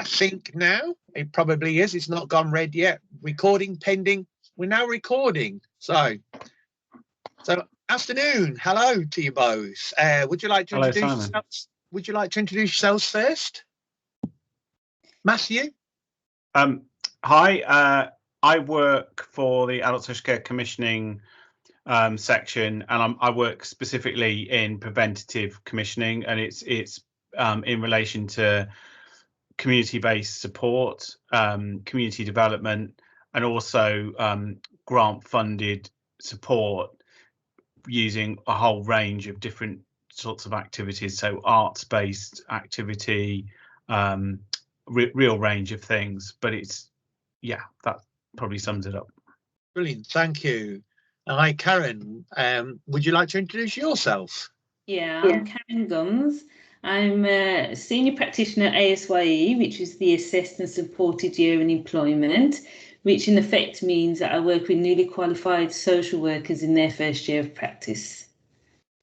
I think now it probably is. It's not gone red yet. Recording pending. We're now recording. So afternoon. Hello to you both. Would you like to introduce yourselves? Would you like to introduce yourselves first? Matthew? Hi. I work for the Adult Social Care Commissioning section, and I work specifically in preventative commissioning, and it's in relation to community-based support, community development, and also grant-funded support using a whole range of different sorts of activities. So arts-based activity, real range of things. But that probably sums it up. Brilliant, thank you. Hi, Karen. Would you like to introduce yourself? Yeah, I'm Karen Guns. I'm a senior practitioner at ASYE, which is the Assessed and Supported Year in Employment, which in effect means that I work with newly qualified social workers in their first year of practice.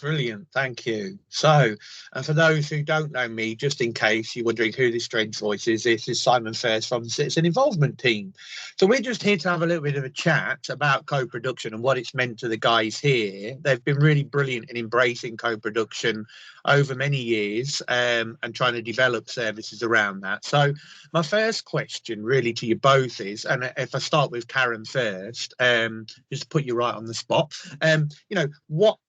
Brilliant, thank you. So, and for those who don't know me, just in case you're wondering who this strange voice is, this is Simon First from the Citizen Involvement Team. So we're just here to have a little bit of a chat about co-production and what it's meant to the guys here. They've been really brilliant in embracing co-production over many years and trying to develop services around that. So my first question really to you both is, and if I start with Karen first, just to put you right on the spot,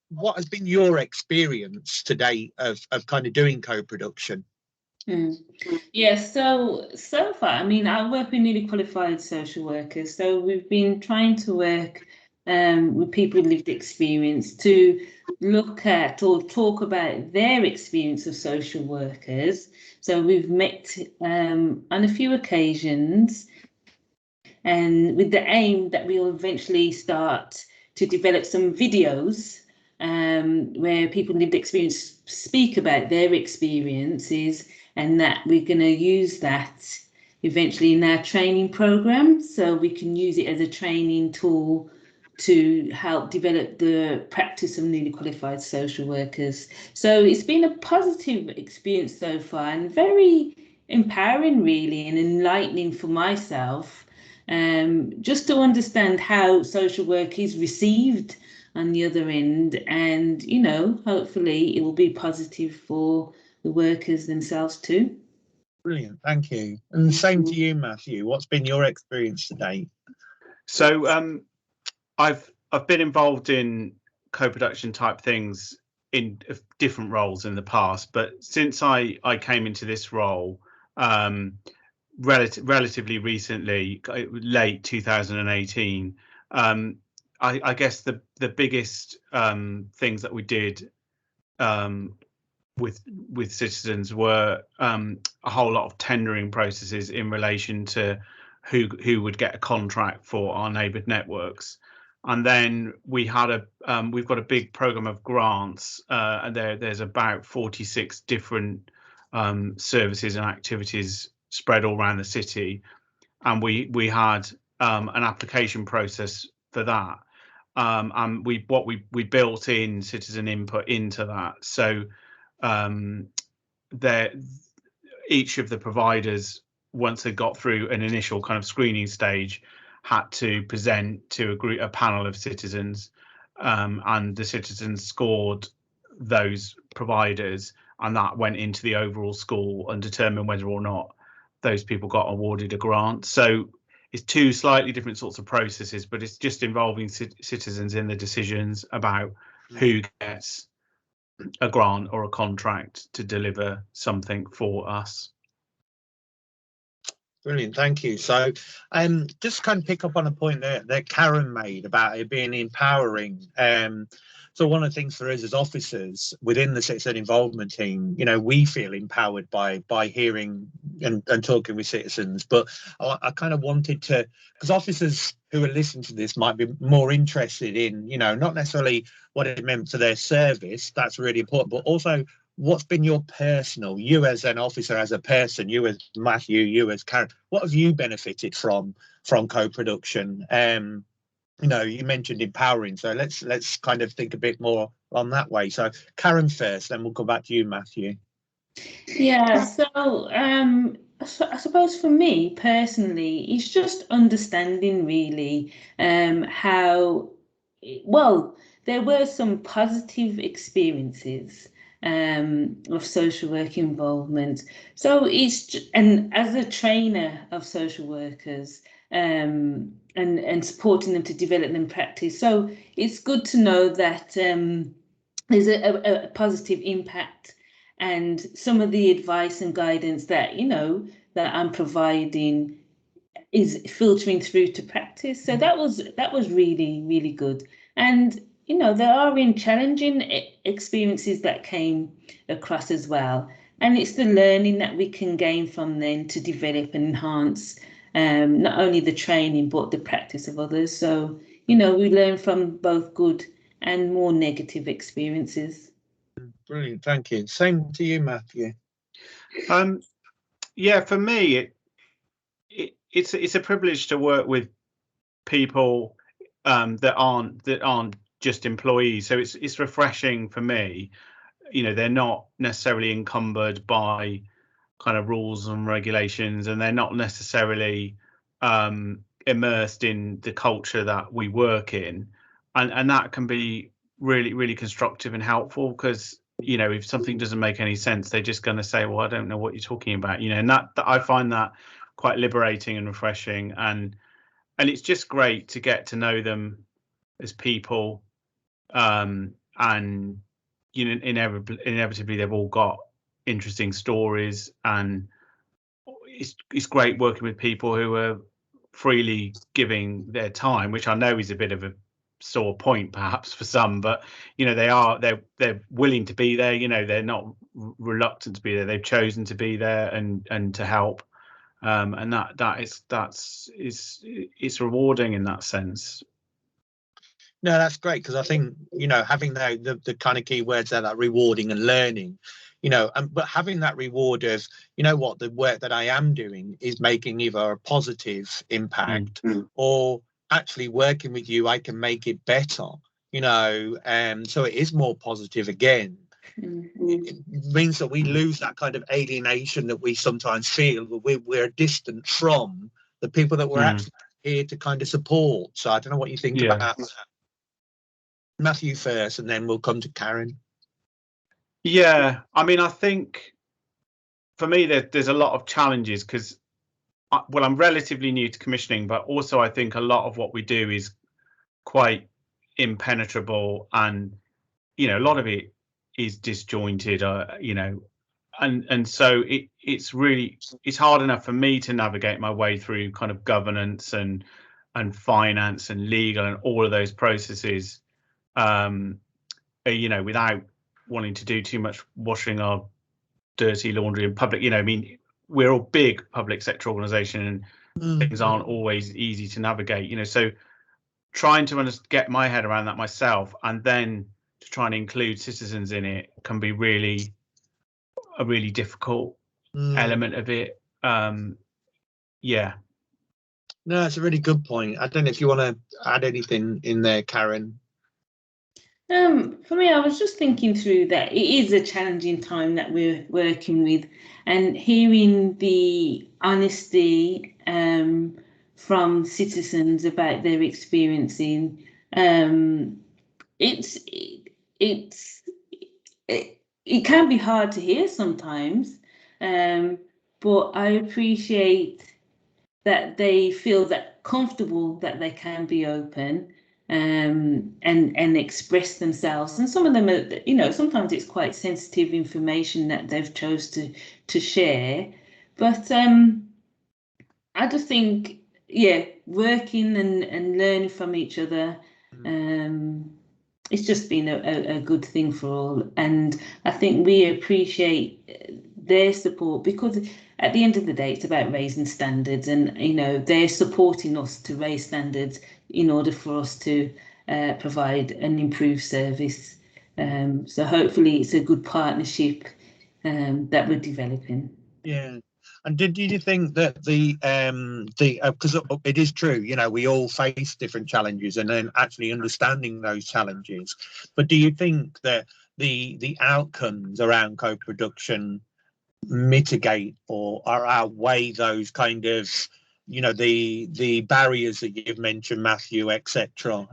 what has been your experience today of kind of doing co-production? Yeah, so far, I mean, I work with newly qualified social workers. So we've been trying to work with people with lived experience to look at or talk about their experience of social workers. So we've met on a few occasions, and with the aim that we'll eventually start to develop some videos where people with lived experience speak about their experiences, and that we're going to use that eventually in our training program, so we can use it as a training tool to help develop the practice of newly qualified social workers. So it's been a positive experience so far, and very empowering really, and enlightening for myself, just to understand how social work is received on the other end, and hopefully it will be positive for the workers themselves too. Brilliant, thank you. And the same to you, Matthew. What's been your experience to date? So I've been involved in co-production type things in different roles in the past, but since I came into this role relatively recently, late 2018, I guess the biggest things that we did with citizens were a whole lot of tendering processes in relation to who would get a contract for our neighboured networks. And then we've got a big program of grants, and there's about 46 different services and activities spread all around the city, and we had an application process for that. And we built in citizen input into that. So each of the providers, once they got through an initial kind of screening stage, had to present to a panel of citizens, and the citizens scored those providers, and that went into the overall score and determined whether or not those people got awarded a grant. So it's two slightly different sorts of processes, but it's just involving citizens in the decisions about who gets a grant or a contract to deliver something for us. Brilliant, thank you. So just kind of pick up on a point that Karen made about it being empowering. So one of the things for us as officers within the Citizen Involvement Team, we feel empowered by hearing and talking with citizens. But I kind of wanted to, because officers who are listening to this might be more interested in, not necessarily what it meant to their service, that's really important, but also what's been your personal, you as an officer, as a person, you as Matthew, you as Karen, what have you benefited from co-production? You mentioned empowering, so let's kind of think a bit more on that way. So Karen first, then we'll come back to you, Matthew. Yeah, I suppose for me personally, it's just understanding really how well there were some positive experiences of social work involvement. So and as a trainer of social workers and supporting them to develop them practice. So it's good to know that there's a positive impact, and some of the advice and guidance that that I'm providing is filtering through to practice. So that was really good. And there are been challenging experiences that came across as well, and it's the learning that we can gain from them to develop and enhance not only the training but the practice of others. So we learn from both good and more negative experiences. Brilliant, thank you. Same to you, Matthew. Yeah, for me, it's a privilege to work with people that aren't just employees. So it's refreshing for me. They're not necessarily encumbered by kind of rules and regulations, and they're not necessarily immersed in the culture that we work in, and that can be really constructive and helpful, because if something doesn't make any sense, they're just going to say, well, I don't know what you're talking about, and that I find that quite liberating and refreshing, and it's just great to get to know them as people, and inevitably they've all got interesting stories, and it's great working with people who are freely giving their time, which I know is a bit of a sore point perhaps for some, but they're willing to be there. They're not reluctant to be there. They've chosen to be there and to help, and it's rewarding in that sense. No, that's great, because I think having the kind of key words there, like rewarding and learning, but having that reward of what the work that I am doing is making either a positive impact or actually working with you, I can make it better. So it is more positive again. It means that we lose that kind of alienation that we sometimes feel, that we're distant from the people that we're actually here to kind of support. So I don't know what you think about that. Matthew first, and then we'll come to Karen. Yeah, I mean, I think for me there's a lot of challenges, because I'm relatively new to commissioning, but also I think a lot of what we do is quite impenetrable, and a lot of it is disjointed, and so it's hard enough for me to navigate my way through kind of governance and finance and legal and all of those processes, without wanting to do too much washing our dirty laundry in public. I mean, we're a big public sector organisation, and things aren't always easy to navigate. So trying to get my head around that myself, and then to try and include citizens in it, can be a really difficult element of it. Yeah. No, it's a really good point. I don't know if you want to add anything in there, Karen. For me, I was just thinking through that it is a challenging time that we're working with, and hearing the honesty from citizens about their experiencing, it can be hard to hear sometimes, but I appreciate that they feel that comfortable that they can be open and express themselves. And some of them are, sometimes it's quite sensitive information that they've chose to share. But I just think, working and learning from each other, it's just been a good thing for all. And I think we appreciate their support, because at the end of the day, it's about raising standards, and they're supporting us to raise standards in order for us to provide an improved service. So hopefully it's a good partnership that we're developing. Yeah. And did you think that because it is true, we all face different challenges, and then actually understanding those challenges. But do you think that the outcomes around co-production mitigate or outweigh those kind of, you know, the barriers that you've mentioned, Matthew, etc.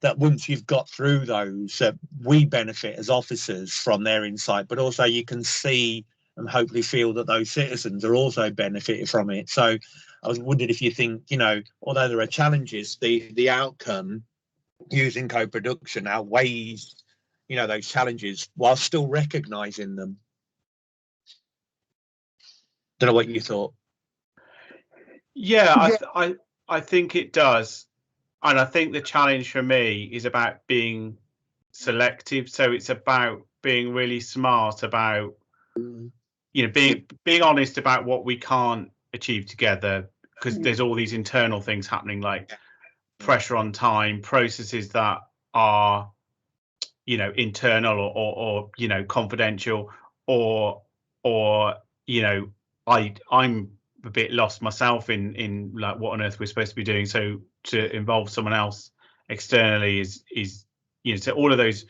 That once you've got through those, we benefit as officers from their insight, but also you can see and hopefully feel that those citizens are also benefiting from it. So I was wondering if you think, you know, although there are challenges, the outcome using co-production outweighs, you know, those challenges while still recognizing them. Don't know what you thought. Yeah, I think it does. And I think the challenge for me is about being selective. So it's about being really smart about, you know, being honest about what we can't achieve together, because there's all these internal things happening, like pressure on time, processes that are, you know, internal or you know, confidential, or you know, I'm a bit lost myself in like what on earth we're supposed to be doing. So to involve someone else externally is you know, so all of those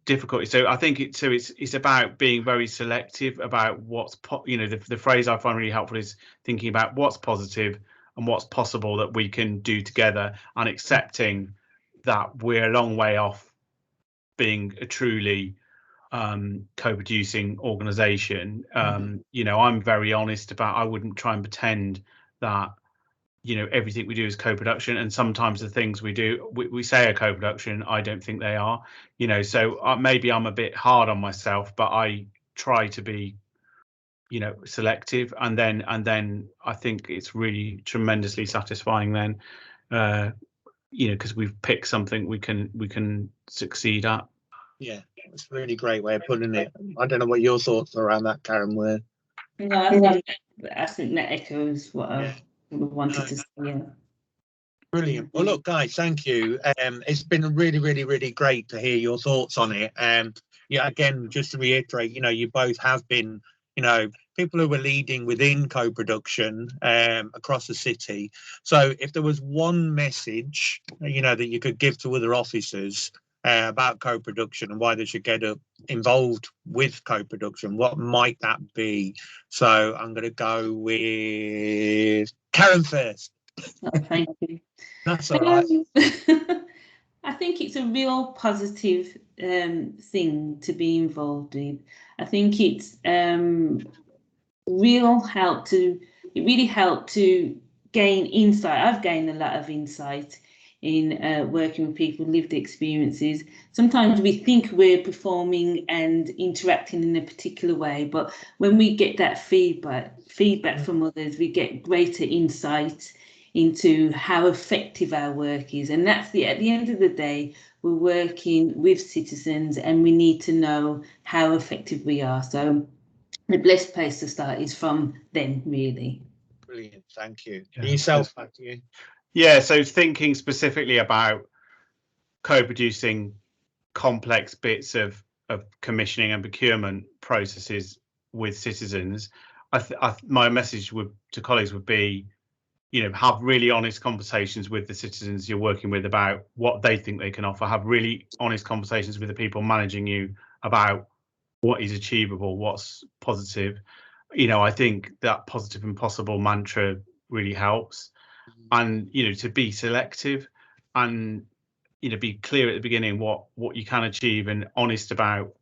difficulties. So I think it's about being very selective about what's you know, the phrase I find really helpful is thinking about what's positive and what's possible that we can do together, and accepting that we're a long way off being a truly co-producing organization. You know, I'm very honest about, I wouldn't try and pretend that, you know, everything we do is co-production, and sometimes the things we do, we say are co-production, I don't think they are, you know. So maybe I'm a bit hard on myself, but I try to be, you know, selective, and then I think it's really tremendously satisfying then, you know, because we've picked something we can succeed at. Yeah, it's a really great way of putting it. I don't know what your thoughts are around that, Karen, were. No, I think that echoes what I wanted to say. Yeah. Brilliant. Well, look, guys, thank you. It's been really great to hear your thoughts on it. Yeah, again, just to reiterate, you know, you both have been, you know, people who were leading within co-production across the city. So if there was one message, you know, that you could give to other officers about co-production and why they should get involved with co-production, what might that be? So I'm going to go with Karen first. Oh, thank you. That's all right. I think it's a real positive thing to be involved in. I think it's it really helped to gain insight. I've gained a lot of insight in working with people with lived experiences. Sometimes we think we're performing and interacting in a particular way, but when we get that feedback from others, we get greater insight into how effective our work is. And that's at the end of the day, we're working with citizens and we need to know how effective we are. So the best place to start is from them, really. Brilliant, thank you. Yeah. Yourself, back to you. Yeah, so thinking specifically about co-producing complex bits of commissioning and procurement processes with citizens, my message to colleagues would be, you know, have really honest conversations with the citizens you're working with about what they think they can offer. Have really honest conversations with the people managing you about what is achievable, what's positive. You know, I think that positive and possible mantra really helps. And, you know, to be selective and, you know, be clear at the beginning what you can achieve, and honest about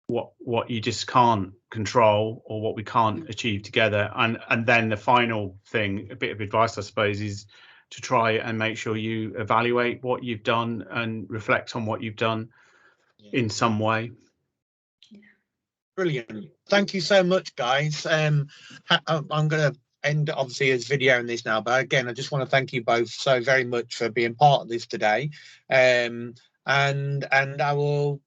what you just can't control or what we can't achieve together. And then the final thing, a bit of advice, I suppose, is to try and make sure you evaluate what you've done and reflect on what you've done in some way. Brilliant. Thank you so much, guys. I'm going to end obviously as video in this now, but again, I just want to thank you both so very much for being part of this today. And I will